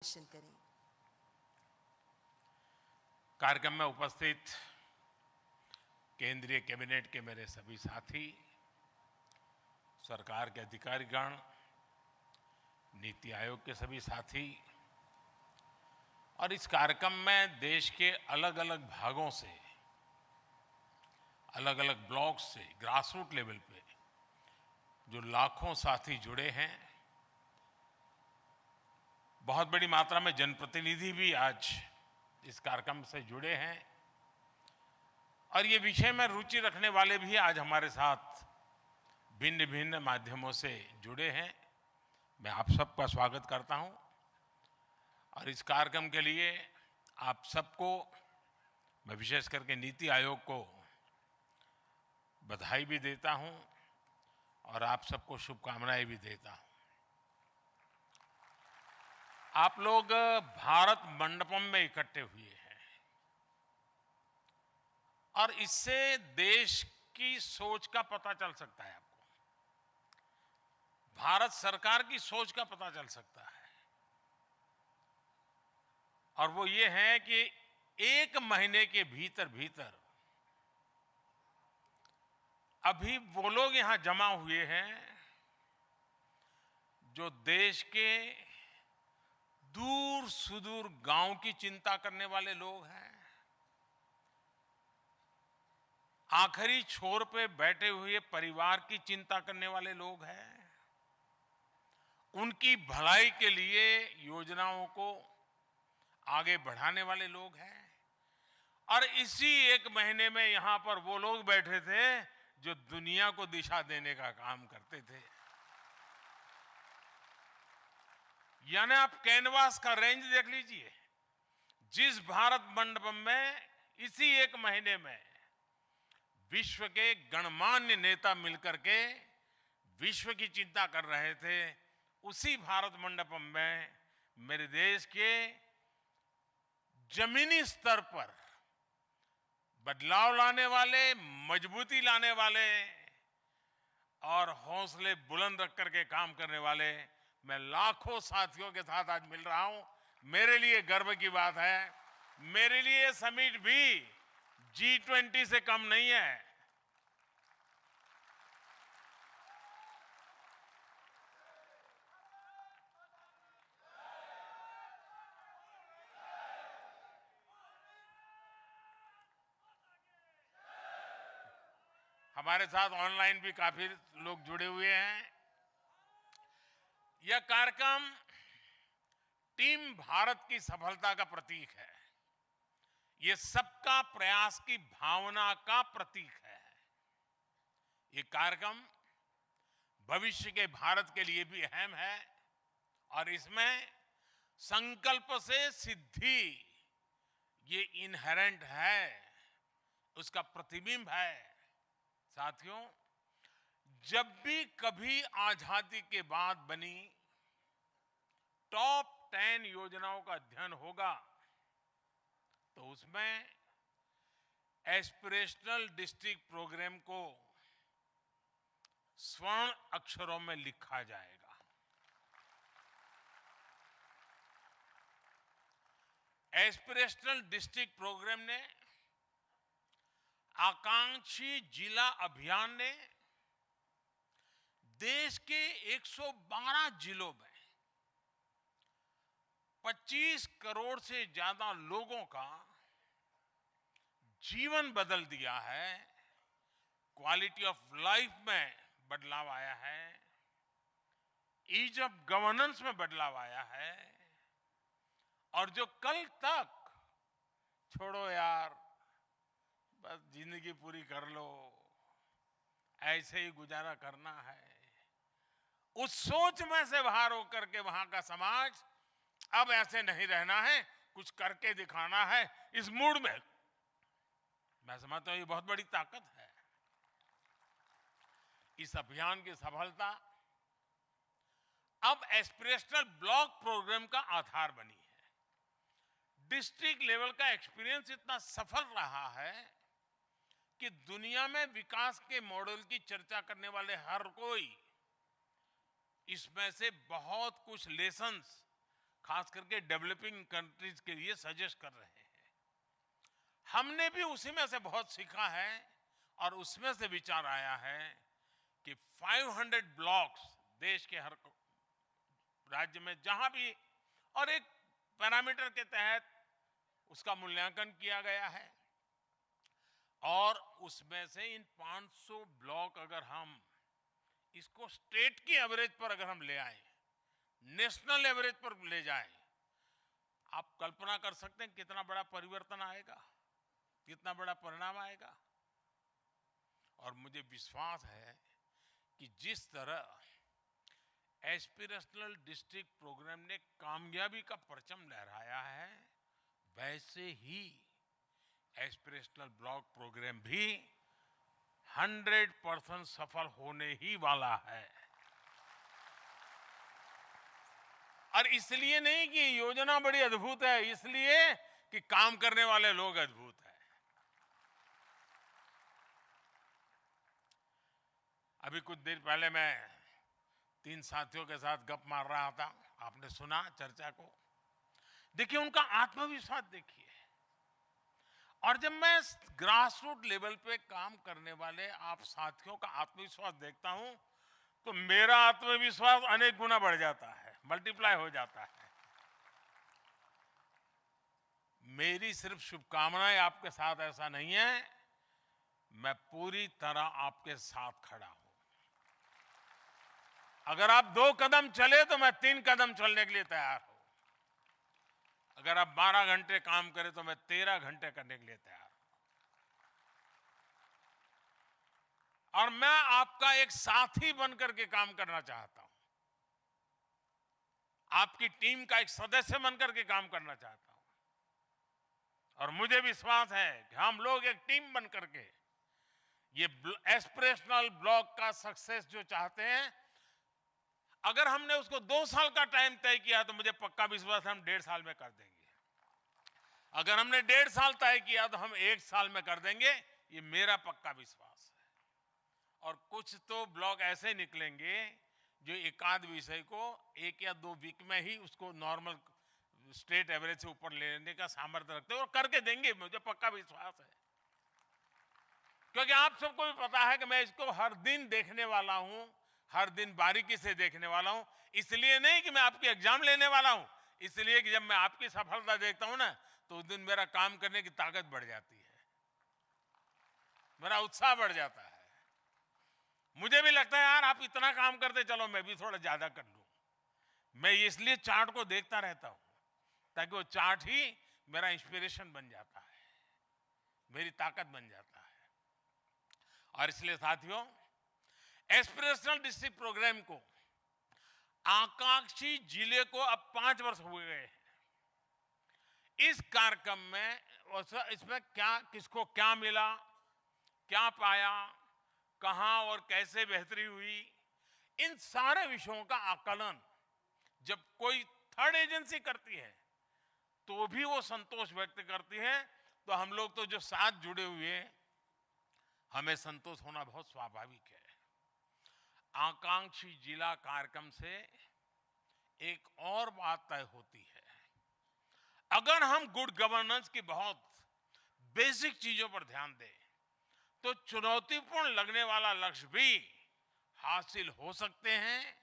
करें। कार्यक्रम में उपस्थित केंद्रीय कैबिनेट के मेरे सभी साथी, सरकार के अधिकारीगण, नीति आयोग के सभी साथी और इस कार्यक्रम में देश के अलग अलग भागों से, अलग अलग ब्लॉक से, ग्रासरूट लेवल पे जो लाखों साथी जुड़े हैं, बहुत बड़ी मात्रा में जनप्रतिनिधि भी आज इस कार्यक्रम से जुड़े हैं और ये विषय में रुचि रखने वाले भी आज हमारे साथ भिन्न भिन्न माध्यमों से जुड़े हैं। मैं आप सबका स्वागत करता हूं और इस कार्यक्रम के लिए आप सबको, मैं विशेष करके नीति आयोग को बधाई भी देता हूं और आप सबको शुभकामनाएं भी देता हूं। आप लोग भारत मंडपम में इकट्ठे हुए हैं और इससे देश की सोच का पता चल सकता है। आपको भारत सरकार की सोच का पता चल सकता है और वो ये है कि एक महीने के भीतर भीतर अभी वो लोग यहां जमा हुए हैं जो देश के दूर सुदूर गांव की चिंता करने वाले लोग हैं, आखिरी छोर पे बैठे हुए परिवार की चिंता करने वाले लोग हैं, उनकी भलाई के लिए योजनाओं को आगे बढ़ाने वाले लोग हैं। और इसी एक महीने में यहां पर वो लोग बैठे थे जो दुनिया को दिशा देने का काम करते थे। यानी आप कैनवास का रेंज देख लीजिए। जिस भारत मंडपम में इसी एक महीने में विश्व के गणमान्य नेता मिलकर के विश्व की चिंता कर रहे थे, उसी भारत मंडपम में मेरे देश के जमीनी स्तर पर बदलाव लाने वाले, मजबूती लाने वाले और हौसले बुलंद रख करके काम करने वाले मैं लाखों साथियों के साथ आज मिल रहा हूं। मेरे लिए गर्व की बात है। मेरे लिए समिट भी G20 से कम नहीं है। हमारे साथ ऑनलाइन भी काफी लोग जुड़े हुए हैं। यह कार्यक्रम टीम भारत की सफलता का प्रतीक है। ये सबका प्रयास की भावना का प्रतीक है। ये कार्यक्रम भविष्य के भारत के लिए भी अहम है और इसमें संकल्प से सिद्धि ये इनहेरेंट है, उसका प्रतिबिंब है। साथियों, जब भी कभी आजादी के बाद बनी टॉप 10 योजनाओं का अध्ययन होगा तो उसमें एस्पिरेशनल डिस्ट्रिक्ट प्रोग्राम को स्वर्ण अक्षरों में लिखा जाएगा। एस्पिरेशनल डिस्ट्रिक्ट प्रोग्राम ने, आकांक्षी जिला अभियान ने देश के 112 जिलों में 25 करोड़ से ज्यादा लोगों का जीवन बदल दिया है। क्वालिटी ऑफ लाइफ में बदलाव आया है, ईज ऑफ गवर्नेंस में बदलाव आया है और जो कल तक छोड़ो यार, बस जिंदगी पूरी कर लो, ऐसे ही गुजारा करना है, उस सोच में से बाहर होकर के वहां का समाज अब ऐसे नहीं रहना है, कुछ करके दिखाना है, इस मूड में मैं समझता हूं ये बहुत बड़ी ताकत है। इस अभियान की सफलता अब एस्पिरेशनल ब्लॉक प्रोग्राम का आधार बनी है। डिस्ट्रिक्ट लेवल का एक्सपीरियंस इतना सफल रहा है कि दुनिया में विकास के मॉडल की चर्चा करने वाले हर कोई इसमें से बहुत कुछ लेसन्स, खास करके डेवलपिंग कंट्रीज के लिए सजेस्ट कर रहे हैं। हमने भी उसी में से बहुत सीखा है और उसमें से विचार आया है कि 500 ब्लॉक्स देश के हर राज्य में जहां भी, और एक पैरामीटर के तहत उसका मूल्यांकन किया गया है, और उसमें से इन 500 ब्लॉक अगर हम इसको स्टेट की एवरेज पर अगर हम ले आए, नेशनल एवरेज पर ले जाएं, आप कल्पना कर सकते हैं कितना बड़ा परिवर्तन आएगा, कितना बड़ा परिणाम आएगा। और मुझे विश्वास है कि जिस तरह एस्पिरेशनल डिस्ट्रिक्ट प्रोग्राम ने कामयाबी का परचम लहराया है, वैसे ही एस्पिरेशनल ब्लॉक प्रोग्राम भी 100% सफल होने ही वाला है। और इसलिए नहीं कि योजना बड़ी अद्भुत है, इसलिए कि काम करने वाले लोग अद्भुत हैं। अभी कुछ देर पहले मैं 3 साथियों के साथ गप मार रहा था, आपने सुना चर्चा को। देखिए उनका आत्मविश्वास देखिए, और जब मैं ग्रास रूट लेवल पे काम करने वाले आप साथियों का आत्मविश्वास देखता हूं तो मेरा आत्मविश्वास अनेक गुना बढ़ जाता है, मल्टीप्लाई हो जाता है। मेरी सिर्फ शुभकामनाएं आपके साथ ऐसा नहीं है, मैं पूरी तरह आपके साथ खड़ा हूं। अगर आप 2 कदम चले तो मैं 3 कदम चलने के लिए तैयार हूं। अगर आप 12 घंटे काम करें तो मैं 13 घंटे करने के लिए तैयार हूं। और मैं आपका एक साथी बनकर के काम करना चाहता हूं, आपकी टीम का एक सदस्य बनकर के काम करना चाहता हूं। और मुझे विश्वास है कि हम लोग एक टीम बनकर के ये एस्पिरेशनल ब्लॉक का सक्सेस जो चाहते हैं, अगर हमने उसको 2 साल का टाइम तय किया तो मुझे पक्का विश्वास है हम 1.5 साल में कर देंगे। अगर हमने 1.5 साल तय किया तो हम 1 साल में कर देंगे, ये मेरा पक्का विश्वास है। और कुछ तो ब्लॉक ऐसे निकलेंगे जो एकाध विषय को 1 या 2 वीक में ही उसको नॉर्मल स्टेट एवरेज से ऊपर लेने का सामर्थ्य रखते हैं, और करके देंगे, मुझे पक्का विश्वास है। क्योंकि आप सबको भी पता है कि मैं इसको हर दिन देखने वाला हूं, हर दिन बारीकी से देखने वाला हूं। इसलिए नहीं कि मैं आपकी एग्जाम लेने वाला हूं, इसलिए कि जब मैं आपकी सफलता देखता हूं ना तो उस दिन मेरा काम करने की ताकत बढ़ जाती है, मेरा उत्साह बढ़ जाता है। मुझे भी लगता है यार आप इतना काम करते, चलो मैं भी थोड़ा ज्यादा कर लूं। मैं इसलिए चार्ट को देखता रहता हूं ताकि वो चार्ट ही मेरा इंस्पिरेशन बन जाता है, मेरी ताकत बन जाता है। और इसलिए साथियों, एस्पिरेशनल डिस्ट्रिक्ट प्रोग्राम को आकांक्षी जिले को अब 5 वर्ष हो गए हैं। इस कार्यक्रम में इसमें क्या, किसको क्या मिला, क्या पाया, कहां और कैसे बेहतरी हुई, इन सारे विषयों का आकलन जब कोई थर्ड एजेंसी करती है तो भी वो संतोष व्यक्त करती है। तो हम लोग तो जो साथ जुड़े हुए हैं, हमें संतोष होना बहुत स्वाभाविक है। आकांक्षी जिला कार्यक्रम से एक और बात तय होती है, अगर हम गुड गवर्नेंस की बहुत बेसिक चीजों पर ध्यान दें तो चुनौतीपूर्ण लगने वाला लक्ष्य भी हासिल हो सकते हैं।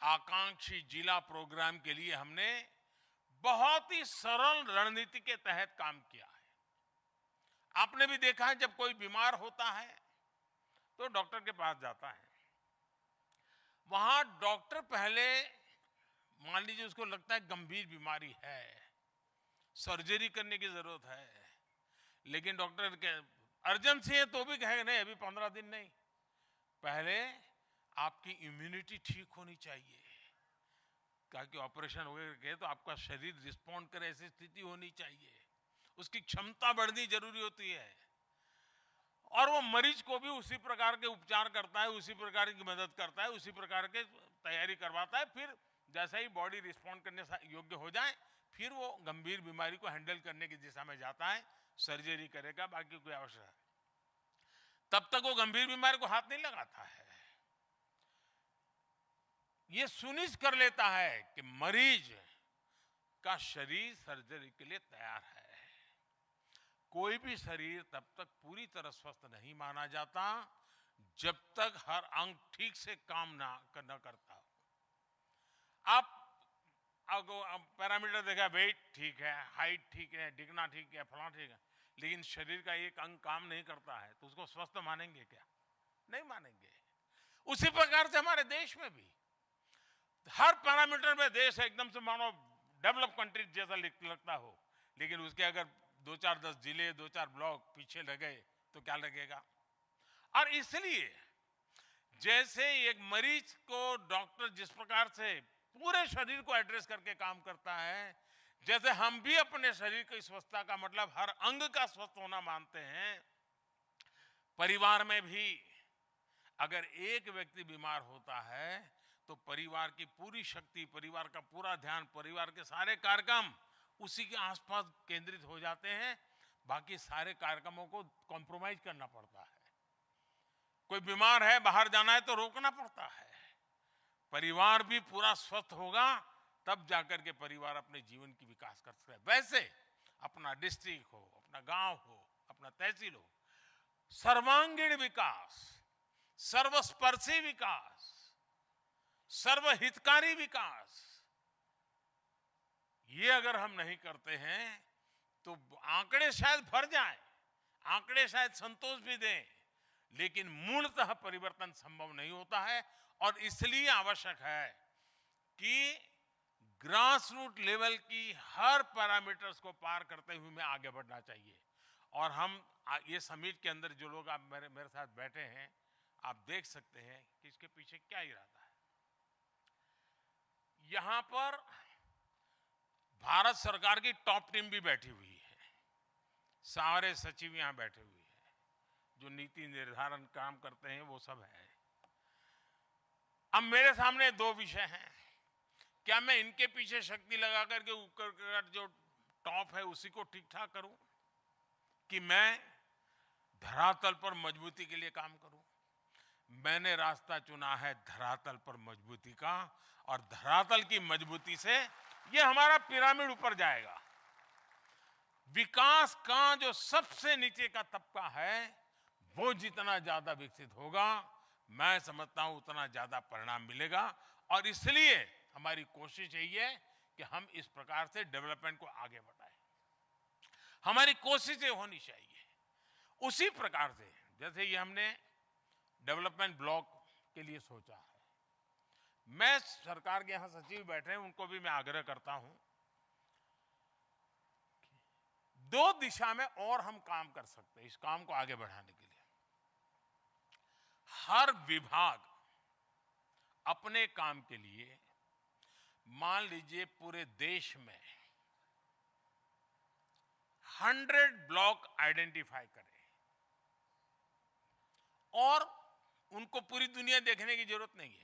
आकांक्षी जिला प्रोग्राम के लिए हमने बहुत ही सरल रणनीति के तहत काम किया है। आपने भी देखा है जब कोई बीमार होता है तो डॉक्टर के पास जाता है, वहां डॉक्टर पहले मान लीजिए उसको लगता है गंभीर बीमारी है, सर्जरी करने की जरूरत है, लेकिन डॉक्टर के अर्जेंसी है तो भी कहेगा नहीं अभी 15 दिन नहीं, पहले आपकी इम्यूनिटी ठीक होनी चाहिए, ताकि ऑपरेशन हो गए तो आपका शरीर रिस्पॉन्ड करे, ऐसी स्थिति होनी चाहिए, उसकी क्षमता बढ़नी जरूरी होती है। और वो मरीज को भी उसी प्रकार के उपचार करता है, उसी प्रकार की मदद करता है, उसी प्रकार के तैयारी करवाता है। फिर जैसा ही बॉडी रिस्पॉन्ड करने योग्य हो जाए फिर वो गंभीर बीमारी को हैंडल करने की दिशा में जाता है, सर्जरी करेगा, बाकी कोई आवश्यक है तब तक वो गंभीर बीमारी को हाथ नहीं लगाता है। ये सुनिश्चित कर लेता है कि मरीज का शरीर सर्जरी के लिए तैयार है। कोई भी शरीर तब तक पूरी तरह स्वस्थ नहीं माना जाता जब तक हर अंग ठीक से काम ना करता हो। आप पैरामीटर देखा, वेट ठीक है, हाइट ठीक है, दिखना ठीक है, फलाना ठीक है, लेकिन शरीर का एक अंग काम नहीं करता है तो उसको स्वस्थ मानेंगे क्या? नहीं मानेंगे। उसी प्रकार से हमारे देश में भी हर पैरामीटर में देश एकदम से मानो डेवलप कंट्री जैसा लगता हो, लेकिन उसके अगर 2-4-10 जिले, 2-4 ब्लॉक पीछे लगे तो क्या लगेगा? और इसलिए जैसे एक मरीज को डॉक्टर जिस प्रकार से पूरे शरीर को एड्रेस करके काम करता है, जैसे हम भी अपने शरीर की स्वस्थता का मतलब हर अंग का स्वस्थ होना मानते हैं, परिवार में भी अगर एक व्यक्ति बीमार होता है तो परिवार की पूरी शक्ति, परिवार का पूरा ध्यान, परिवार के सारे कार्यक्रम उसी के आसपास केंद्रित हो जाते हैं। बाकी सारे कार्यक्रमों को कॉम्प्रोमाइज करना पड़ता है। कोई बीमार है, बाहर जाना है तो रोकना पड़ता है। परिवार भी पूरा स्वस्थ होगा तब जाकर के परिवार अपने जीवन की विकास कर सकता है। वैसे अपना डिस्ट्रिक्ट हो, अपना गांव हो, अपना तहसील हो, सर्वांगीण विकास, सर्वस्पर्शी विकास, सर्वहितकारी विकास, ये अगर हम नहीं करते हैं तो आंकड़े शायद भर जाएं, आंकड़े शायद संतोष भी दें, लेकिन मूलतः परिवर्तन संभव नहीं होता है। और इसलिए आवश्यक है कि ग्रास रूट लेवल की हर पैरामीटर्स को पार करते हुए हमें आगे बढ़ना चाहिए। और हम ये समिट के अंदर जो लोग आप मेरे साथ बैठे हैं, आप देख सकते हैं कि इसके पीछे क्या इरादा है। यहां पर भारत सरकार की टॉप टीम भी बैठी हुई है, सारे सचिव यहां बैठे हुए हैं, जो नीति निर्धारण काम करते हैं वो सब है। अब मेरे सामने दो विषय हैं, क्या मैं इनके पीछे शक्ति लगा करके ऊपर जो टॉप है उसी को ठीक ठाक करूं, कि मैं धरातल पर मजबूती के लिए काम करूं? मैंने रास्ता चुना है धरातल पर मजबूती का, और धरातल की मजबूती से ये हमारा पिरामिड ऊपर जाएगा। विकास का जो सबसे नीचे का तबका है वो जितना ज्यादा विकसित होगा, मैं समझता हूं उतना ज्यादा परिणाम मिलेगा। और इसलिए हमारी कोशिश यही है कि हम इस प्रकार से डेवलपमेंट को आगे बढ़ाएं। हमारी कोशिशें होनी चाहिए उसी प्रकार से जैसे ये हमने डेवलपमेंट ब्लॉक के लिए सोचा है। मैं सरकार के यहां सचिव बैठे हैं, उनको भी मैं आग्रह करता हूं, दो दिशा में और हम काम कर सकते हैं इस काम को आगे बढ़ाने के लिए। हर विभाग अपने काम के लिए, मान लीजिए पूरे देश में 100 ब्लॉक आइडेंटिफाई करें, और उनको पूरी दुनिया देखने की जरूरत नहीं है,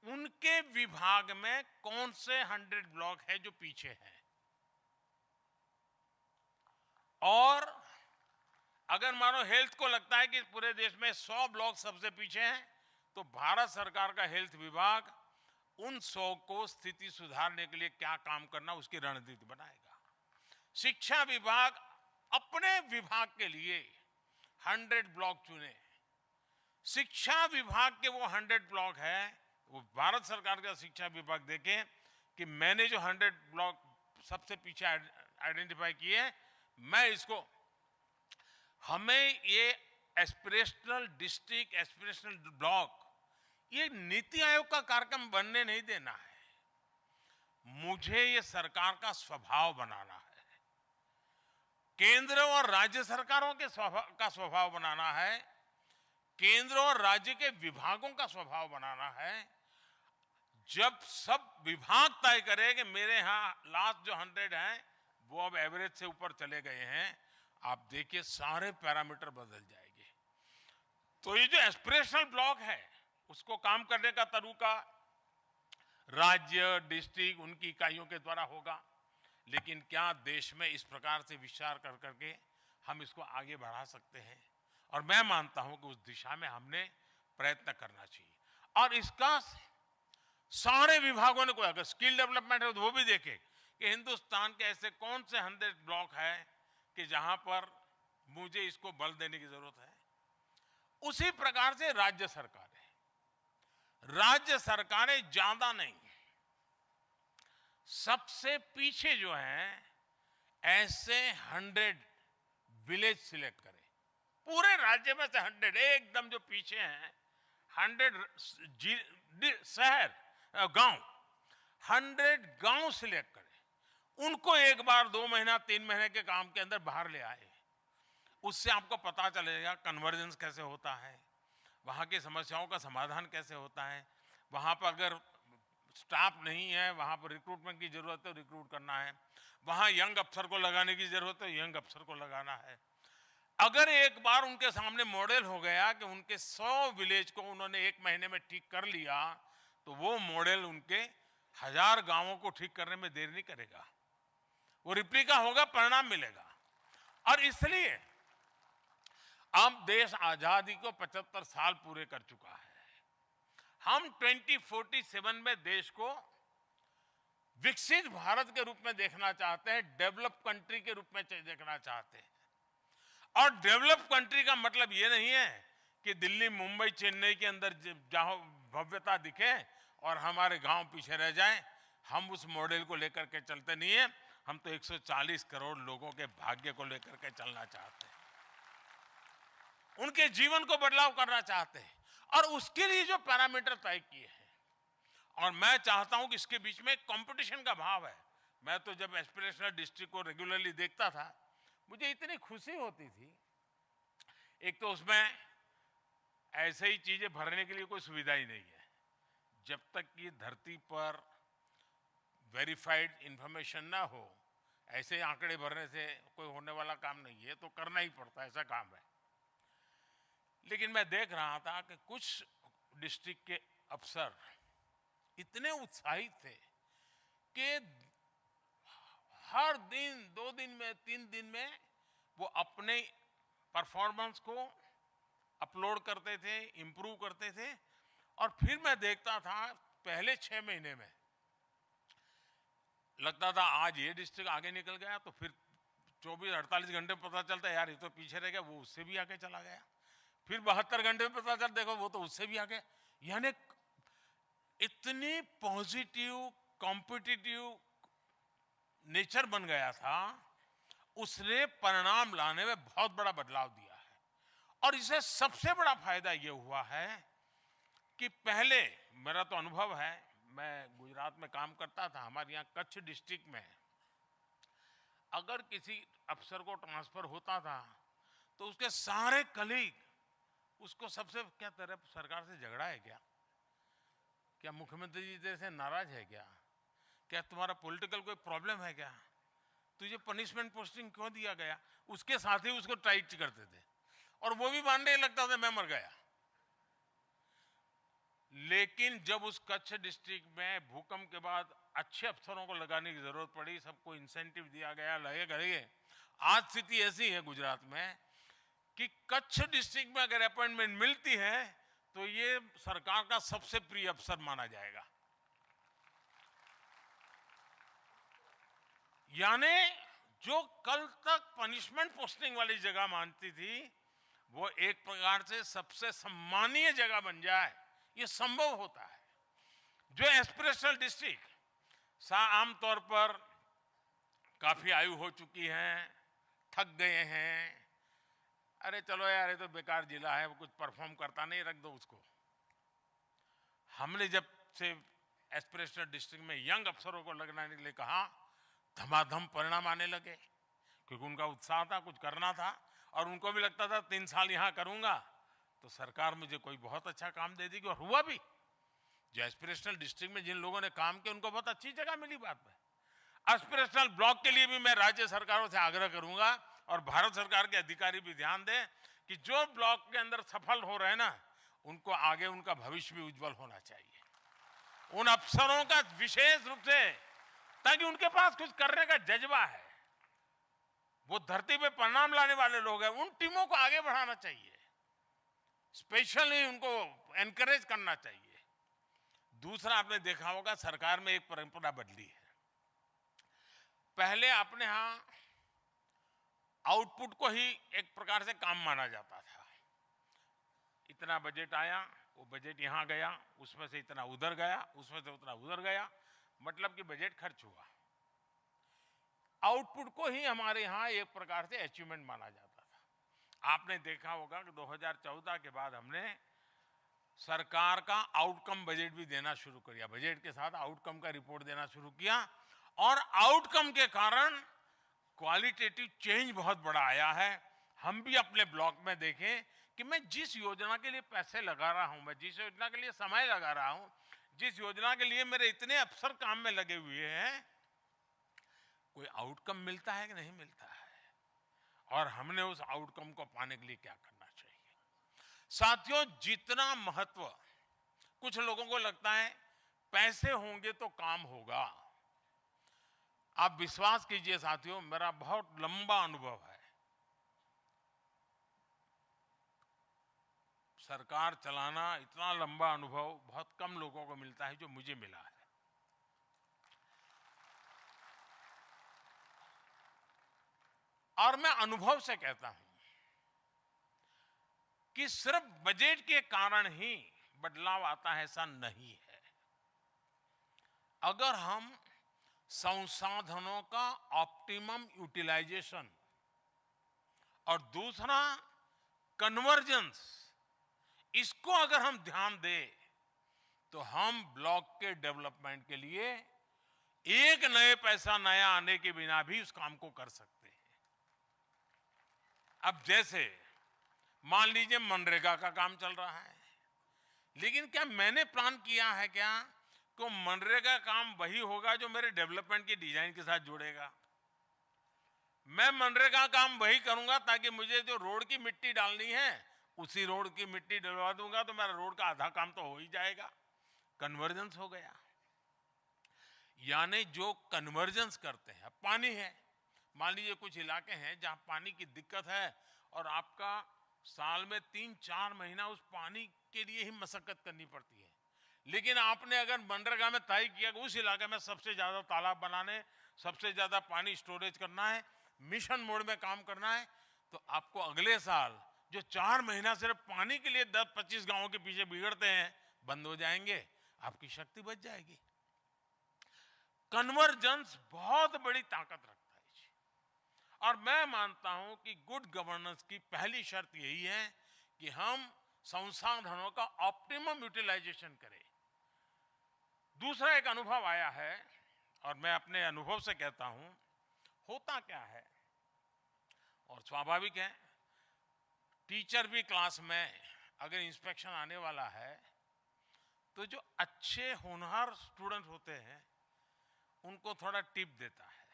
उनके विभाग में कौन से 100 ब्लॉक है जो पीछे हैं। और अगर मानो हेल्थ को लगता है कि पूरे देश में 100 ब्लॉक सबसे पीछे हैं, तो भारत सरकार का हेल्थ विभाग उन 100 को स्थिति सुधारने के लिए क्या काम करना उसकी रणनीति बनाएगा। शिक्षा विभाग अपने विभाग के लिए 100 ब्लॉक चुने। शिक्षा विभाग के वो 100 ब्लॉक है, वो भारत सरकार का शिक्षा विभाग देखे कि मैंने जो 100 ब्लॉक सबसे पीछे आइडेंटिफाई किए, मैं इसको, हमें ये एस्पिरेशनल डिस्ट्रिक्ट, एस्पिरेशनल ब्लॉक, ये नीति आयोग का कार्यक्रम बनने नहीं देना है। मुझे ये सरकार का स्वभाव बनाना है, केंद्र और राज्य सरकारों के स्वभाव बनाना है, केंद्र और राज्य के विभागों का स्वभाव बनाना है। जब सब विभाग तय करे कि मेरे यहां लास्ट जो 100 हैं वो अब एवरेज से ऊपर चले गए हैं, आप देखिए सारे पैरामीटर बदल जाएंगे। तो ये जो एस्पिरेशनल ब्लॉक है उसको काम करने का तरीका राज्य, डिस्ट्रिक्ट, उनकी इकाइयों के द्वारा होगा, लेकिन क्या देश में इस प्रकार से विचार कर करके हम इसको आगे बढ़ा सकते हैं? और मैं मानता हूं कि उस दिशा में हमने प्रयत्न करना चाहिए। और इसका सारे विभागों ने, कोई अगर स्किल डेवलपमेंट है तो वो भी देखे कि हिंदुस्तान के ऐसे कौन से 100 ब्लॉक है कि जहां पर मुझे इसको बल देने की जरूरत है। उसी प्रकार से राज्य सरकारें ज्यादा नहीं, सबसे पीछे जो है ऐसे 100 विलेज सिलेक्ट करें, पूरे राज्य में से 100 एकदम जो पीछे हैं 100 शहर गांव, 100 गांव सिलेक्ट करें, उनको एक बार 2 महीना 3 महीने के काम के अंदर बाहर ले आए। उससे आपको पता चलेगा कन्वर्जेंस कैसे होता है, वहां की समस्याओं का समाधान कैसे होता है, वहां पर अगर स्टाफ नहीं है वहां पर रिक्रूटमेंट की जरूरत है, रिक्रूट करना है, वहां यंग अफसर को लगाने की जरूरत है, यंग अफसर को लगाना है। अगर एक बार उनके सामने मॉडल हो गया कि उनके 100 विलेज को उन्होंने 1 महीने में ठीक कर लिया, तो वो मॉडल उनके 1000 गांवों को ठीक करने में देर नहीं करेगा, वो रिप्लिका होगा, परिणाम मिलेगा। और इसलिए अब देश आजादी को 75 साल पूरे कर चुका है। हम 2047 में देश को विकसित भारत के रूप में देखना चाहते हैं, डेवलप कंट्री के रूप में देखना चाहते हैं। और डेवलप कंट्री का मतलब ये नहीं है कि दिल्ली, मुंबई, चेन्नई के अंदर जहां भव्यता दिखे और हमारे गांव पीछे रह जाएं। हम उस मॉडल को लेकर के चलते नहीं है, हम तो 140 करोड़ लोगों के भाग्य को लेकर के चलना चाहते हैं, उनके जीवन को बदलाव करना चाहते हैं, और उसके लिए जो पैरामीटर तय किए हैं। और मैं चाहता हूं कि इसके बीच में कंपटीशन का भाव है। मैं तो जब एस्पिरेशनल डिस्ट्रिक्ट को रेगुलरली देखता था, मुझे इतनी खुशी होती थी। एक तो उसमें ऐसे ही चीजें भरने के लिए कोई सुविधा ही नहीं है। जब तक कि धरती पर वेरीफाइड इंफॉर्मेशन ना हो, ऐसे आंकड़े भरने से कोई होने वाला काम नहीं है, तो करना ही पड़ता है, ऐसा काम है। लेकिन मैं देख रहा था कि कुछ डिस्ट्रिक्ट के अफसर इतने उत्साहित थे कि हर दिन, 2 दिन में, 3 दिन में वो अपने परफॉर्मेंस को अपलोड करते थे, इंप्रूव करते थे। और फिर मैं देखता था पहले 6 महीने में लगता था आज ये डिस्ट्रिक्ट आगे निकल गया, तो फिर 24-48 घंटे में पता चलता यार ये तो पीछे रह गया, वो उससे भी आगे चला गया। फिर 72 घंटे में पता चल देखो वो तो उससे भी आगे। यानी इतनी पॉजिटिव कॉम्पिटिटिव नेचर बन गया था, उसने परिणाम लाने में बहुत बड़ा बदलाव दिया है। और इसे सबसे बड़ा फायदा ये हुआ है कि पहले, मेरा तो अनुभव है, मैं गुजरात में काम करता था, हमारे यहाँ कच्छ डिस्ट्रिक्ट में अगर किसी अफसर को ट्रांसफर होता था तो उसके सारे कलीग उसको सबसे कहते रहे सरकार से झगड़ा है क्या मुख्यमंत्री जी से नाराज है क्या तुम्हारा पॉलिटिकल कोई प्रॉब्लम है क्या, तुझे पनिशमेंट पोस्टिंग क्यों दिया गया। उसके साथ ही उसको टाइट करते थे और वो भी मानने लगता था मैं मर गया। लेकिन जब उस कच्छ डिस्ट्रिक्ट में भूकंप के बाद अच्छे अफसरों को लगाने की जरूरत पड़ी, सबको इंसेंटिव दिया गया, लगे। आज स्थिति ऐसी है गुजरात में कि कच्छ डिस्ट्रिक्ट में अगर अपॉइंटमेंट मिलती है तो ये सरकार का सबसे प्रिय अफसर माना जाएगा। यानी जो कल तक पनिशमेंट पोस्टिंग वाली जगह मानती थी, वो एक प्रकार से सबसे सम्मानीय जगह बन जाए, ये संभव होता है। जो एस्पिरेशनल डिस्ट्रिक्ट आमतौर पर काफी आयु हो चुकी है, थक गए हैं, अरे चलो यार ये तो बेकार जिला है, वो कुछ परफॉर्म करता नहीं, रख दो उसको। हमने जब से एस्पिरेशनल डिस्ट्रिक्ट में यंग अफसरों को लगाने के लिए कहा, धमाधम परिणाम आने लगे, क्योंकि उनका उत्साह था, कुछ करना था, और उनको भी लगता था 3 साल यहां करूंगा तो सरकार मुझे कोई बहुत अच्छा काम दे देगी। और हुआ भी। जो एस्पिरेशनल डिस्ट्रिक्ट में जिन लोगों ने काम किया उनको बहुत अच्छी जगह मिली। बाद में एस्पिरेशनल ब्लॉक के लिए भी मैं राज्य सरकारों से आग्रह करूंगा और भारत सरकार के अधिकारी भी ध्यान दें कि जो ब्लॉक के अंदर सफल हो रहे हैं ना, उनको आगे उनका भविष्य भी उज्जवल होना चाहिए। उन अफसरों का विशेष रूप से, ताकि उनके पास कुछ करने का जज्बा है, वो धरती पे परिणाम लाने वाले लोग हैं, उन टीमों को आगे बढ़ाना चाहिए, स्पेशली उनको एनकरेज करना चाहिए। दूसरा, आपने देखा होगा सरकार में एक परंपरा बदली है। पहले अपने यहां आउटपुट को ही एक प्रकार से काम माना जाता था। इतना बजट आया, वो बजट यहां गया, उसमें से इतना उधर गया, उसमें से उतना उधर गया, मतलब कि बजट खर्च हुआ। आउटपुट को ही हमारे यहां एक प्रकार से अचीवमेंट माना जाता था। आपने देखा होगा कि 2014 के बाद हमने सरकार का आउटकम बजट भी देना शुरू कर दिया। बजट के साथ आउटकम का रिपोर्ट देना शुरू किया और आउटकम के कारण क्वालिटेटिव चेंज बहुत बड़ा आया है। हम भी अपने ब्लॉक में देखें कि मैं जिस योजना के लिए पैसे लगा रहा हूं, मैं जिस योजना के लिए समय लगा रहा हूं, जिस योजना के लिए मेरे इतने अफसर काम में लगे हुए हैं, कोई आउटकम मिलता है कि नहीं मिलता है, और हमने उस आउटकम को पाने के लिए क्या करना चाहिए। साथियों, जितना महत्व कुछ लोगों को लगता है पैसे होंगे तो काम होगा, आप विश्वास कीजिए साथियों, मेरा बहुत लंबा अनुभव है। सरकार चलाना इतना लंबा अनुभव बहुत कम लोगों को मिलता है जो मुझे मिला है। और मैं अनुभव से कहता हूं कि सिर्फ बजट के कारण ही बदलाव आता है, ऐसा नहीं है। अगर हम संसाधनों का ऑप्टिमम यूटिलाइजेशन और दूसरा कन्वर्जेंस, इसको अगर हम ध्यान दें तो हम ब्लॉक के डेवलपमेंट के लिए एक नए पैसा नया आने के बिना भी उस काम को कर सकते हैं। अब जैसे मान लीजिए मनरेगा का काम चल रहा है, लेकिन क्या मैंने प्लान किया है क्या कि मनरेगा काम वही होगा जो मेरे डेवलपमेंट की डिजाइन के साथ जुड़ेगा? मैं मनरेगा काम वही करूंगा ताकि मुझे जो रोड की मिट्टी डालनी है उसी रोड की मिट्टी डलवा दूंगा तो मेरा रोड का आधा काम तो हो ही जाएगा। कन्वर्जेंस हो गया। यानी जो कन्वर्जेंस करते हैं, पानी है, मान लीजिए कुछ इलाके हैं जहां पानी की दिक्कत है और आपका साल में 3-4 महीना उस पानी के लिए ही मशक्कत करनी पड़ती है, लेकिन आपने अगर मनरेगा में तय किया कि उस इलाके में सबसे ज्यादा तालाब बनाने, सबसे ज्यादा पानी स्टोरेज करना है, मिशन मोड में काम करना है, तो आपको अगले साल जो 4 महीना सिर्फ पानी के लिए 10-25 गांवों के पीछे बिगड़ते हैं बंद हो जाएंगे, आपकी शक्ति बच जाएगी। कन्वर्जेंस बहुत बड़ी ताकत रखता है जी। और मैं मानता हूं कि गुड गवर्नेंस की पहली शर्त यही है कि हम संसाधनों का ऑप्टिमम यूटिलाइजेशन करें। दूसरा एक अनुभव आया है और मैं अपने अनुभव से कहता हूं, होता क्या है, और स्वाभाविक है, टीचर भी क्लास में अगर इंस्पेक्शन आने वाला है तो जो अच्छे होनहार स्टूडेंट होते हैं उनको थोड़ा टिप देता है,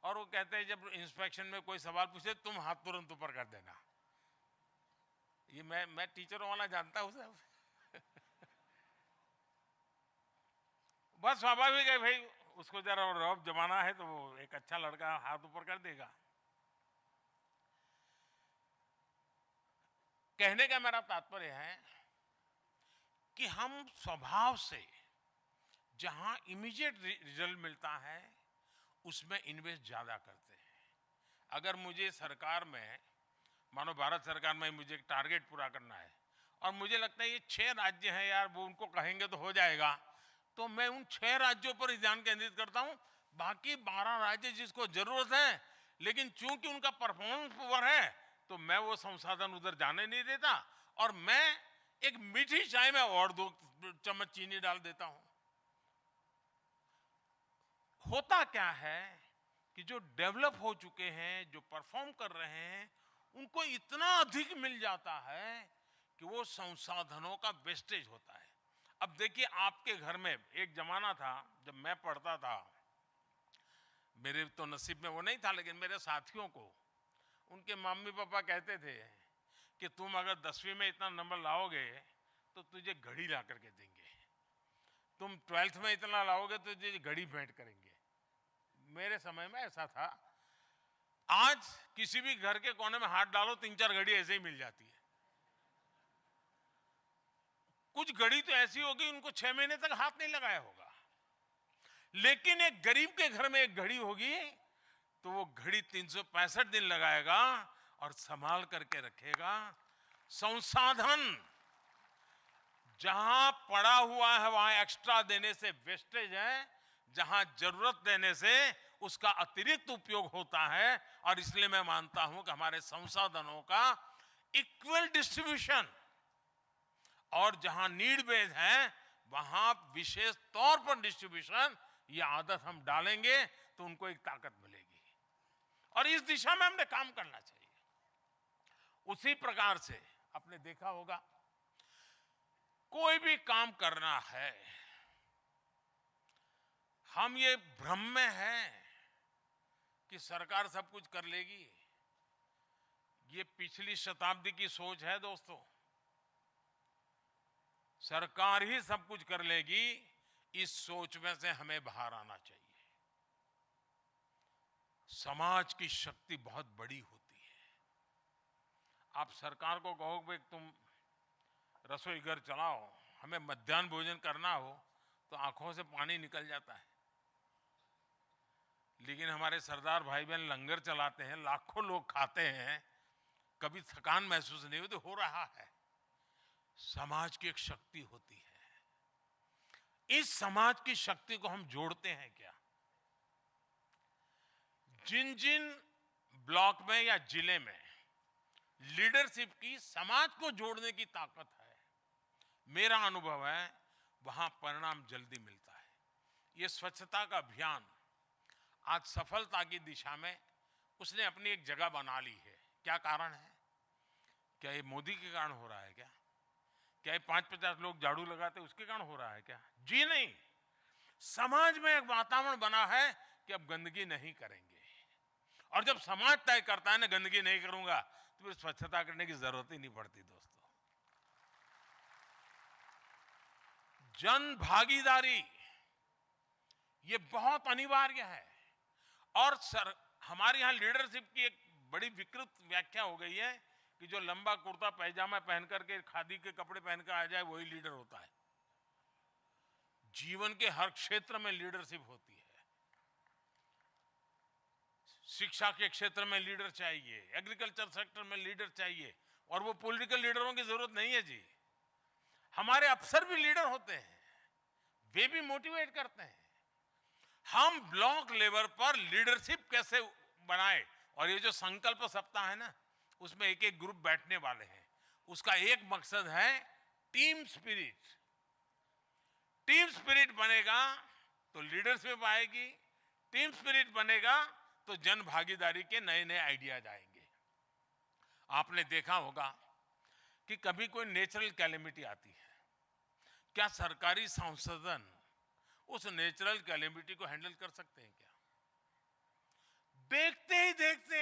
और वो कहते हैं जब इंस्पेक्शन में कोई सवाल पूछे तुम हाथ तुरंत ऊपर कर देना। ये मैं टीचरों वाला जानता हूं सब। बस स्वाभाविक है भाई, उसको जरा रौब जमाना है तो वो एक अच्छा लड़का हाथ ऊपर कर देगा। कहने का मेरा तात्पर्य है कि हम स्वभाव से जहां इमीडिएट रिजल्ट मिलता है उसमें इन्वेस्ट ज्यादा करते हैं। अगर मुझे सरकार में, मानो भारत सरकार में मुझे एक टारगेट पूरा करना है और मुझे लगता है ये 6 राज्य हैं यार, वो उनको कहेंगे तो हो जाएगा, तो मैं उन 6 राज्यों पर ध्यान केंद्रित करता हूं। बाकी 12 राज्य जिसको जरूरत है लेकिन चूंकि उनका परफॉर्मेंस पुअर है तो मैं वो संसाधन उधर जाने नहीं देता, और मैं एक मीठी चाय में और 2 चम्मच चीनी डाल देता हूं। होता क्या है कि जो डेवलप हो चुके हैं, जो परफॉर्म कर रहे हैं, उनको इतना अधिक मिल जाता है कि वो संसाधनों का वेस्टेज होता है। अब देखिए, आपके घर में एक जमाना था जब मैं पढ़ता था, मेरे तो नसीब में वो नहीं था, लेकिन मेरे साथियों को उनके मम्मी पापा कहते थे कि तुम अगर 10वीं में इतना नंबर लाओगे तो तुझे घड़ी ला करके देंगे, तुम 12th में इतना लाओगे तो तुझे घड़ी भेंट करेंगे। मेरे समय में ऐसा था। आज किसी भी घर के कोने में हाथ डालो 3-4 घड़ी ऐसे ही मिल जाती है। कुछ घड़ी तो ऐसी होगी उनको 6 महीने तक हाथ नहीं लगाया होगा, लेकिन एक गरीब के घर में एक घड़ी होगी तो वो घड़ी 365 दिन लगाएगा और संभाल करके रखेगा। संसाधन जहां पड़ा हुआ है वहां एक्स्ट्रा देने से वेस्टेज है, जहां जरूरत देने से उसका अतिरिक्त उपयोग होता है। और इसलिए मैं मानता हूं कि हमारे संसाधनों का इक्वल डिस्ट्रीब्यूशन और जहां नीड बेस्ड है वहां विशेष तौर पर डिस्ट्रीब्यूशन, ये आदत हम डालेंगे तो उनको एक ताकत मिलेगी और इस दिशा में हमने काम करना चाहिए। उसी प्रकार से आपने देखा होगा कोई भी काम करना है, हम ये भ्रम में हैं कि सरकार सब कुछ कर लेगी। ये पिछली शताब्दी की सोच है दोस्तों। सरकार ही सब कुछ कर लेगी, इस सोच में से हमें बाहर आना चाहिए। समाज की शक्ति बहुत बड़ी होती है। आप सरकार को कहोगे तुम रसोई घर चलाओ, हमें मध्याह्न भोजन करना हो तो आंखों से पानी निकल जाता है। लेकिन हमारे सरदार भाई बहन लंगर चलाते हैं, लाखों लोग खाते हैं, कभी थकान महसूस नहीं होती। हो रहा है। समाज की एक शक्ति होती है। इस समाज की शक्ति को हम जोड़ते हैं क्या? जिन जिन ब्लॉक में या जिले में लीडरशिप की समाज को जोड़ने की ताकत है, मेरा अनुभव है वहां परिणाम जल्दी मिलता है। ये स्वच्छता का अभियान आज सफलता की दिशा में उसने अपनी एक जगह बना ली है। क्या कारण है? क्या ये मोदी के कारण हो रहा है क्या? क्या ये 5-50 लोग झाड़ू लगाते उसके कारण हो रहा है क्या? जी नहीं। समाज में एक वातावरण बना है कि अब गंदगी नहीं करेंगे, और जब समाज तय करता है ना गंदगी नहीं करूंगा तो फिर स्वच्छता करने की जरूरत ही नहीं पड़ती दोस्तों। जन भागीदारी ये बहुत अनिवार्य है। और हमारे यहां लीडरशिप की एक बड़ी विकृत व्याख्या हो गई है कि जो लंबा कुर्ता पैजामा पहन करके खादी के कपड़े पहनकर आ जाए वही लीडर होता है। जीवन के हर क्षेत्र में लीडरशिप होती है। शिक्षा के क्षेत्र में लीडर चाहिए, एग्रीकल्चर सेक्टर में लीडर चाहिए, और वो पॉलिटिकल लीडरों की जरूरत नहीं है जी। हमारे अफसर भी लीडर होते हैं, वे भी मोटिवेट करते हैं। हम ब्लॉक लेवल पर लीडरशिप कैसे बनाए, और ये जो संकल्प सप्ताह है ना उसमें एक एक ग्रुप बैठने वाले हैं। उसका एक मकसद है टीम स्पिरिट। टीम स्पिरिट बनेगा तो लीडरशिप आएगी, टीम स्पिरिट बनेगा तो जन भागीदारी के नए नए आइडियाज आएंगे। आपने देखा होगा कि कभी कोई नेचुरल कैलेमिटी आती है, क्या सरकारी संसाधन उस नेचुरल कैलेमिटी को हैंडल कर सकते हैं क्या? देखते ही देखते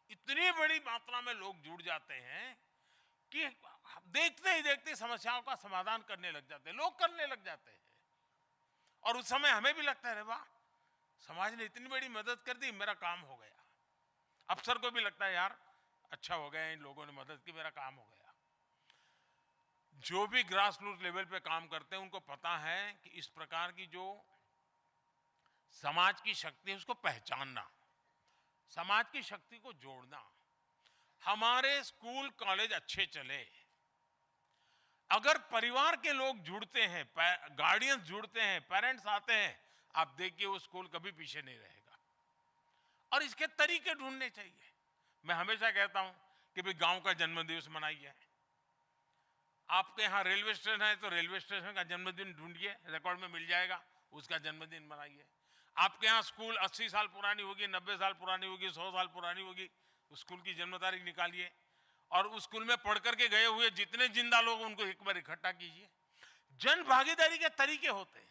इतनी बड़ी मात्रा में लोग जुड़ जाते हैं कि देखते ही देखते समस्याओं का समाधान करने लग जाते हैं, लोग करने लग जाते हैं। और उस समय हमें भी लगता है अरे वाह, समाज ने इतनी बड़ी मदद कर दी, मेरा काम हो गया। अफसर को भी लगता है यार अच्छा हो गया, इन लोगों ने मदद की, मेरा काम हो गया। जो भी ग्रास रूट लेवल पे काम करते हैं उनको पता है कि इस प्रकार की जो समाज की शक्ति है उसको पहचानना, समाज की शक्ति को जोड़ना। हमारे स्कूल कॉलेज अच्छे चले अगर परिवार के लोग जुड़ते हैं, गार्डियंस जुड़ते हैं, पेरेंट्स आते हैं, आप देखिए वो स्कूल कभी पीछे नहीं रहेगा। और इसके तरीके ढूंढने चाहिए। मैं हमेशा कहता हूं कि भाई गांव का जन्मदिवस मनाइए। आपके यहाँ रेलवे स्टेशन है तो रेलवे स्टेशन का जन्मदिन ढूंढिए, रिकॉर्ड में मिल जाएगा, उसका जन्मदिन मनाइए। आपके यहाँ स्कूल 80 साल पुरानी होगी, 90 साल पुरानी होगी, 100 साल पुरानी होगी, स्कूल की जन्म तारीख निकालिए और उस स्कूल में पढ़ करके गए हुए जितने जिंदा लोग उनको एक बार इकट्ठा कीजिए। जन भागीदारी के तरीके होते हैं।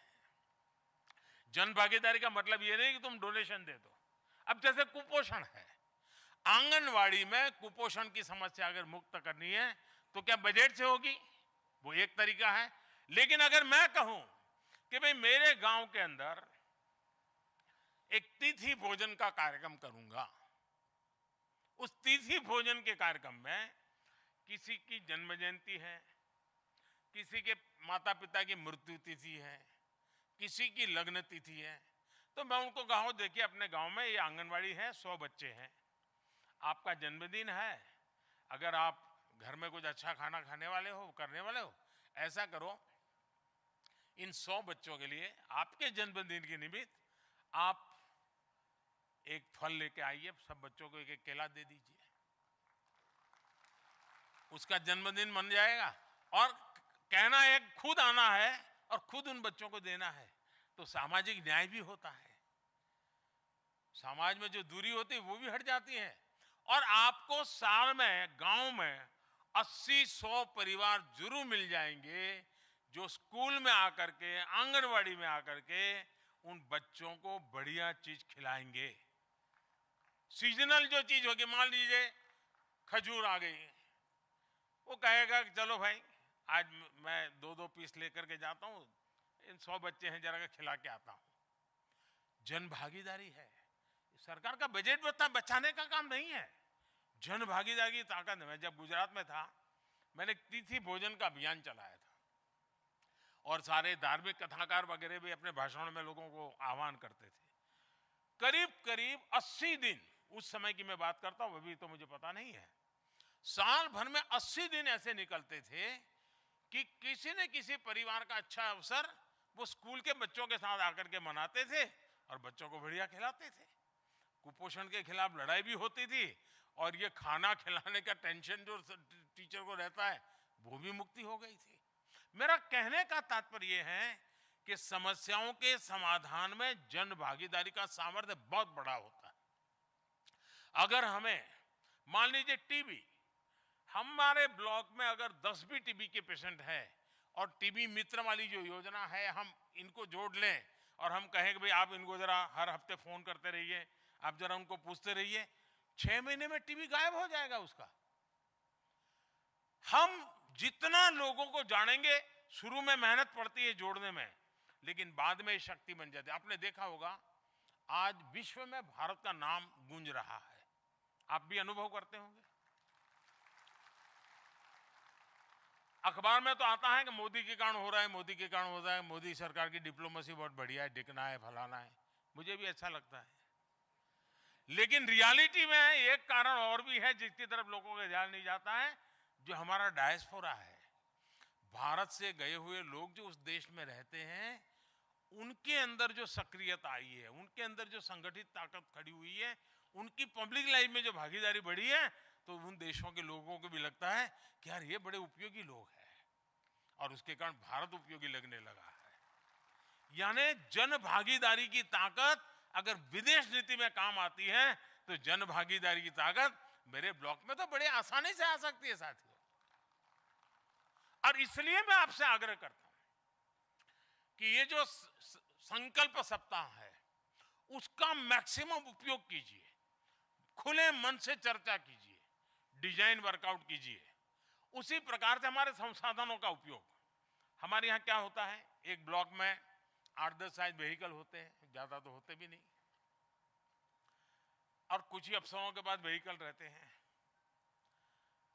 जन भागीदारी का मतलब ये नहीं कि तुम डोनेशन दे दो। अब जैसे कुपोषण है, आंगनवाड़ी में कुपोषण की समस्या अगर मुक्त करनी है तो क्या बजट से होगी? वो एक तरीका है। लेकिन अगर मैं कहूं कि भाई मेरे गांव के अंदर एक तिथि भोजन का कार्यक्रम करूंगा, उस तिथि भोजन के कार्यक्रम में किसी की जन्म जयंती है, किसी के माता पिता की मृत्यु तिथि है, किसी की लग्न तिथि है, तो मैं उनको कहा देखिए अपने गांव में ये आंगनवाड़ी है, 100 बच्चे हैं, आपका जन्मदिन है, अगर आप घर में कुछ अच्छा खाना खाने वाले हो, करने वाले हो, ऐसा करो इन 100 बच्चों के लिए आपके जन्मदिन के निमित्त आप एक फल लेके आइए, सब बच्चों को एक एक केला दे दीजिए, उसका जन्मदिन बन जाएगा। और कहना एक खुद आना है और खुद उन बच्चों को देना है, तो सामाजिक न्याय भी होता है, समाज में जो दूरी होती है वो भी हट जाती है। और आपको साल में गांव में 80-100 परिवार जरूर मिल जाएंगे जो स्कूल में आकर के, आंगनवाड़ी में आकर के उन बच्चों को बढ़िया चीज खिलाएंगे। सीजनल जो चीज होगी, मान लीजिए खजूर आ गई, वो कहेगा कि चलो भाई आज मैं 2-2 पीस लेकर के जाता हूं, इन 100 बच्चे हैं जरा खिला के आता हूं। जन भागीदारी है, सरकार का बजट बचाने का काम नहीं है, जन भागीदारी की ताकत है। मैं जब गुजरात में था, मैंने तिथि भोजन का अभियान चलाया था और सारे धार्मिक कथाकार वगैरह भी अपने भाषणों में लोगों को आह्वान करते थे। करीब करीब 80 दिन, उस समय की मैं बात करता हूं, अभी तो मुझे पता नहीं है, साल भर में 80 दिन ऐसे निकलते थे कि किसी न किसी परिवार का अच्छा अवसर वो स्कूल के बच्चों के साथ आकर के मनाते थे और बच्चों को बढ़िया खिलाते थे। कुपोषण के खिलाफ लड़ाई भी होती थी और ये खाना खिलाने का टेंशन जो टीचर को रहता है वो भी मुक्ति हो गई थी। मेरा कहने का तात्पर्य है कि समस्याओं के समाधान में जन भागीदारी का सामर्थ्य बहुत बड़ा होता है। अगर हमें मान लीजिए टीबी, हमारे ब्लॉक में अगर 10 भी टीबी के पेशेंट है और टीबी मित्र वाली जो योजना है हम इनको जोड़ लें और हम कहें कि भाई आप इनको जरा हर हफ्ते फोन करते रहिए, आप जरा उनको पूछते रहिए, 6 महीने में टीबी गायब हो जाएगा उसका। हम जितना लोगों को जानेंगे, शुरू में मेहनत पड़ती है जोड़ने में, लेकिन बाद में शक्ति बन जाती है। आपने देखा होगा आज विश्व में भारत का नाम गूंज रहा है, आप भी अनुभव करते होंगे। अखबार में तो आता है कि मोदी के कारण हो रहा है, मोदी के कारण हो रहा है, मोदी सरकार की डिप्लोमेसी बहुत बढ़िया है, दिखना है, फलाना है, मुझे भी अच्छा लगता है। लेकिन रियलिटी में एक कारण और भी है जिसकी तरफ लोगों का ध्यान नहीं जाता है, जो हमारा डायस्पोरा है। भारत से गए हुए लोग जो उस देश में रहते हैं, उनके अंदर जो सक्रियता आई है, उनके अंदर जो संगठित ताकत खड़ी हुई है, उनकी पब्लिक लाइफ में जो भागीदारी बढ़ी है, तो उन देशों के लोगों को भी लगता है कि यार ये बड़े उपयोगी लोग हैं और उसके कारण भारत उपयोगी लगने लगा है। यानी जन भागीदारी की ताकत अगर विदेश नीति में काम आती है तो जन भागीदारी की ताकत मेरे ब्लॉक में तो बड़े आसानी से आ सकती है साथियों। और इसलिए मैं आपसे आग्रह करता हूं कि ये जो संकल्प सप्ताह है उसका मैक्सिमम उपयोग कीजिए, खुले मन से चर्चा कीजिए, डिजाइन वर्कआउट कीजिए। उसी प्रकार से हमारे संसाधनों का उपयोग, हमारे यहाँ क्या होता है, एक ब्लॉक में 8-10 शायद व्हीकल होते हैं, ज्यादा तो होते भी नहीं, और कुछ ही अफसरों के पास व्हीकल रहते हैं।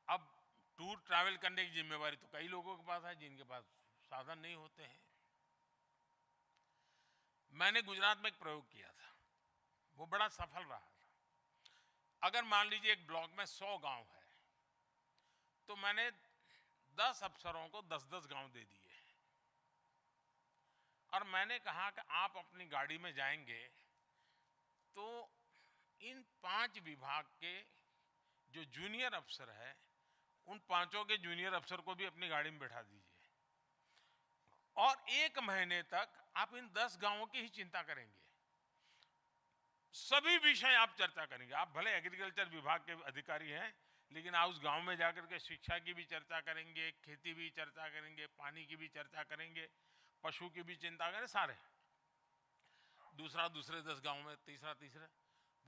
अब टूर ट्रैवल करने की जिम्मेवारी तो कई लोगों के पास है जिनके पास साधन नहीं होते हैं। मैंने गुजरात में एक प्रयोग किया था, वो बड़ा सफल रहा था। अगर मान लीजिए एक ब्लॉक में 100 गांव है, तो मैंने 10 अफसरों को 10-10 गांव दे दिए और मैंने कहा कि आप अपनी गाड़ी में जाएंगे तो इन 5 विभाग के जो जूनियर अफसर है, उन 5 के जूनियर अफसर को भी अपनी गाड़ी में बैठा दीजिए और 1 महीने तक आप इन 10 गांवों की ही चिंता करेंगे। सभी विषय आप चर्चा करेंगे। आप भले एग्रीकल्चर विभाग के अधिकारी हैं, लेकिन आप उस गांव में जाकर के शिक्षा की भी चर्चा करेंगे, खेती भी चर्चा करेंगे, पानी की भी चर्चा करेंगे, पशु की भी चिंता करें, सारे दूसरे 10 गांव में, तीसरा।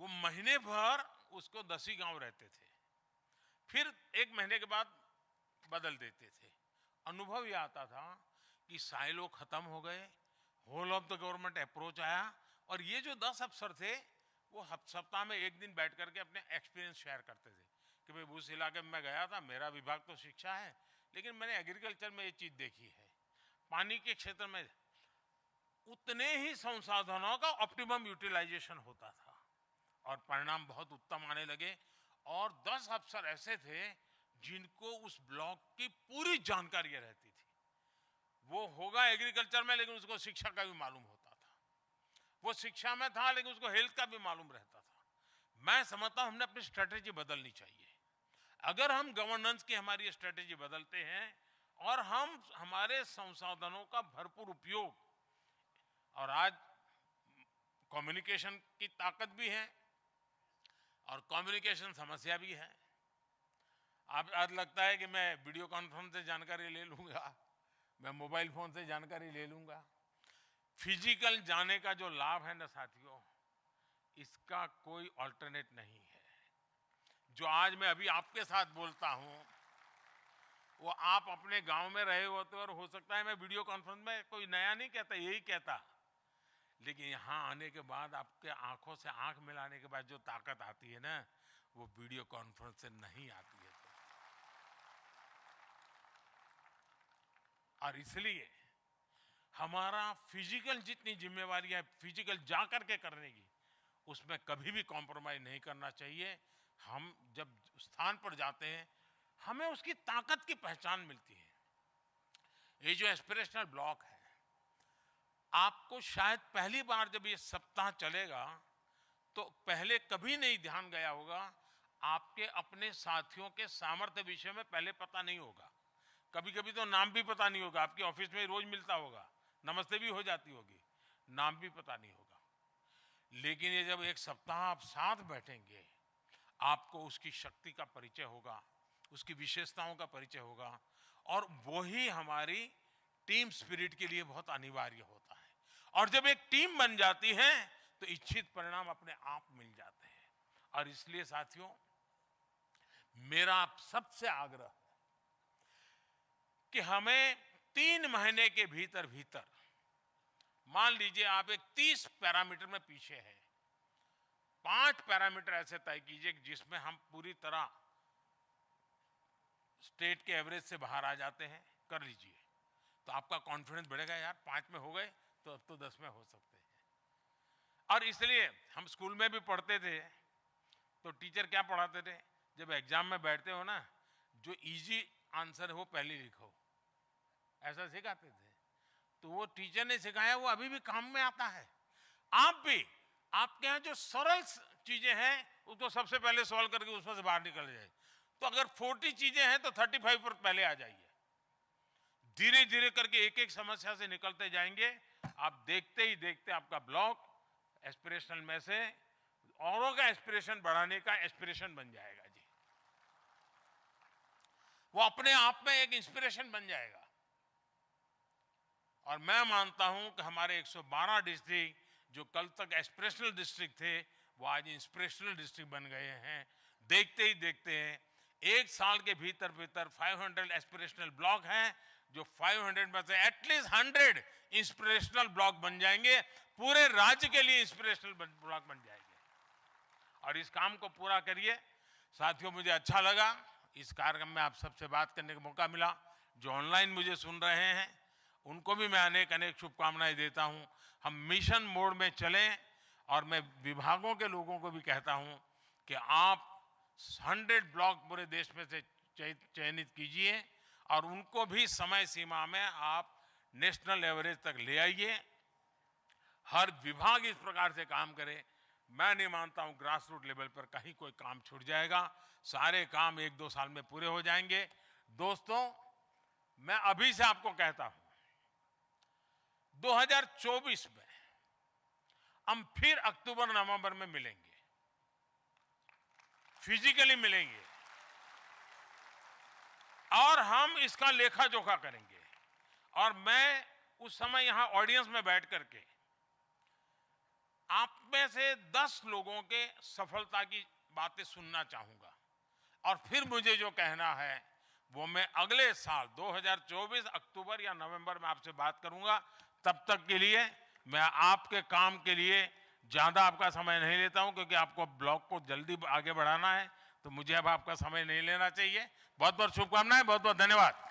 वो महीने भर उसको 10 ही गांव रहते थे, फिर 1 महीने के बाद बदल देते थे। अनुभव यह आता था कि साइलो खत्म हो गए, whole of the government approach आया और ये जो 10 अफसर थे वो सप्ताह में 1 दिन बैठ करके अपने एक्सपीरियंस शेयर करते थे कि भाई उस इलाके में मैं गया था, मेरा विभाग तो शिक्षा है, लेकिन मैंने एग्रीकल्चर में ये चीज देखी है, पानी के क्षेत्र में। उतने ही संसाधनों का ऑप्टिमम यूटिलाइजेशन होता था और परिणाम बहुत उत्तम आने लगे। और 10 अफसर ऐसे थे जिनको उस ब्लॉक की पूरी जानकारी रहती थी। वो होगा एग्रीकल्चर में लेकिन उसको शिक्षा का भी मालूम होता था, वो शिक्षा में था लेकिन उसको हेल्थ का भी मालूम रहता था। मैं समझता हूं हमने अपनी स्ट्रेटेजी बदलनी चाहिए। अगर हम गवर्नेंस की हमारी स्ट्रेटेजी बदलते हैं और हम हमारे संसाधनों का भरपूर उपयोग, और आज कम्युनिकेशन की ताकत भी है और कम्युनिकेशन समस्या भी है। आप आज लगता है कि मैं वीडियो कॉन्फ्रेंस से जानकारी ले लूंगा, मैं मोबाइल फोन से जानकारी ले लूंगा। फिजिकल जाने का जो लाभ है ना साथियों, इसका कोई अल्टरनेट नहीं है। जो आज मैं अभी आपके साथ बोलता हूं वो आप अपने गांव में रहे होते और हो सकता है मैं वीडियो कॉन्फ्रेंस में कोई नया नहीं कहता, यही कहता, लेकिन यहां आने के बाद आपके आंखों से आंख मिलाने के बाद जो ताकत आती है ना, वो वीडियो कॉन्फ्रेंस से नहीं आती है। और इसलिए हमारा फिजिकल जितनी जिम्मेवारी है फिजिकल जाकर के करने की, उसमें कभी भी कॉम्प्रोमाइज नहीं करना चाहिए। हम जब स्थान पर जाते हैं हमें उसकी ताकत की पहचान मिलती है। ये जो एस्पिरेशनल ब्लॉक है, आपको शायद पहली बार जब ये सप्ताह चलेगा तो पहले कभी नहीं ध्यान गया होगा, आपके अपने साथियों के सामर्थ्य विषय में पहले पता नहीं होगा। कभी कभी तो नाम भी पता नहीं होगा, आपके ऑफिस में रोज मिलता होगा, नमस्ते भी हो जाती होगी, नाम भी पता नहीं होगा। लेकिन ये जब एक सप्ताह आप साथ बैठेंगे, आपको उसकी शक्ति का परिचय होगा, उसकी विशेषताओं का परिचय होगा, और वही हमारी टीम स्पिरिट के लिए बहुत अनिवार्य होता है। और जब एक टीम बन जाती है तो इच्छित परिणाम अपने आप मिल जाते हैं। और इसलिए साथियों, मेरा आप सबसे आग्रह है कि हमें 3 महीने के भीतर भीतर, मान लीजिए आप एक 30 पैरामीटर में पीछे हैं, 5 पैरामीटर ऐसे तय कीजिए जिसमें हम पूरी तरह स्टेट के एवरेज से बाहर आ जाते हैं, कर लीजिए तो आपका कॉन्फिडेंस बढ़ेगा। यार 5 में हो गए तो अब तो 10 में हो सकते हैं। और इसलिए हम स्कूल में भी पढ़ते थे तो टीचर क्या पढ़ाते थे, जब एग्जाम में बैठते हो ना, जो इजी आंसर है वो पहले लिखो, ऐसा सिखाते थे। तो वो टीचर ने सिखाया वो अभी भी काम में आता है। आप भी आपके यहाँ जो सरल चीजें हैं उसको सबसे पहले सॉल्व करके उसमें से बाहर निकल जाए। तो अगर 40 चीजें हैं तो 35 पर पहले आ जाइए। धीरे धीरे करके एक एक समस्या से निकलते जाएंगे। आप देखते ही देखते आपका ब्लॉक एस्पिरेशनल में से औरों का एस्पिरेशन बढ़ाने का एस्पिरेशन बन जाएगा जी। वो अपने आप में एक इंस्पिरेशन बन जाएगा। और मैं मानता हूं कि हमारे 112 डिस्ट्रिक्ट जो कल तक एस्पिरेशनल डिस्ट्रिक्ट थे वो आज इंस्पिरेशनल डिस्ट्रिक्ट बन गए हैं। देखते ही देखते हैं 1 साल के भीतर भीतर 500 एस्पिरेशनल ब्लॉक हैं, जो 500 में से एटलीस्ट 100 इंस्पिरेशनल ब्लॉक बन जाएंगे, पूरे राज्य के लिए इंस्पिरेशनल ब्लॉक बन जाएंगे। और इस काम को पूरा करिए साथियों। मुझे अच्छा लगा इस कार्यक्रम में आप सबसे बात करने का मौका मिला। जो ऑनलाइन मुझे सुन रहे हैं उनको भी मैं अनेक अनेक शुभकामनाएं देता हूं। हम मिशन मोड में चलें, और मैं विभागों के लोगों को भी कहता हूं कि आप 100 ब्लॉक पूरे देश में से चयनित कीजिए और उनको भी समय सीमा में आप नेशनल एवरेज तक ले आइए। हर विभाग इस प्रकार से काम करे। मैं नहीं मानता हूं ग्रास रूट लेवल पर कहीं कोई काम छूट जाएगा। सारे काम 1-2 साल में पूरे हो जाएंगे। दोस्तों, मैं अभी से आपको कहता हूं 2024 में हम फिर अक्टूबर नवंबर में मिलेंगे, फिजिकली मिलेंगे, और हम इसका लेखा जोखा करेंगे। और मैं उस समय यहां ऑडियंस में बैठ करके आप में से 10 लोगों के सफलता की बातें सुनना चाहूंगा, और फिर मुझे जो कहना है वो मैं अगले साल 2024 अक्टूबर या नवंबर में आपसे बात करूंगा। तब तक के लिए मैं आपके काम के लिए ज्यादा आपका समय नहीं लेता हूं, क्योंकि आपको ब्लॉक को जल्दी आगे बढ़ाना है, तो मुझे अब आपका समय नहीं लेना चाहिए। बहुत बहुत शुभकामनाएं, बहुत बहुत धन्यवाद।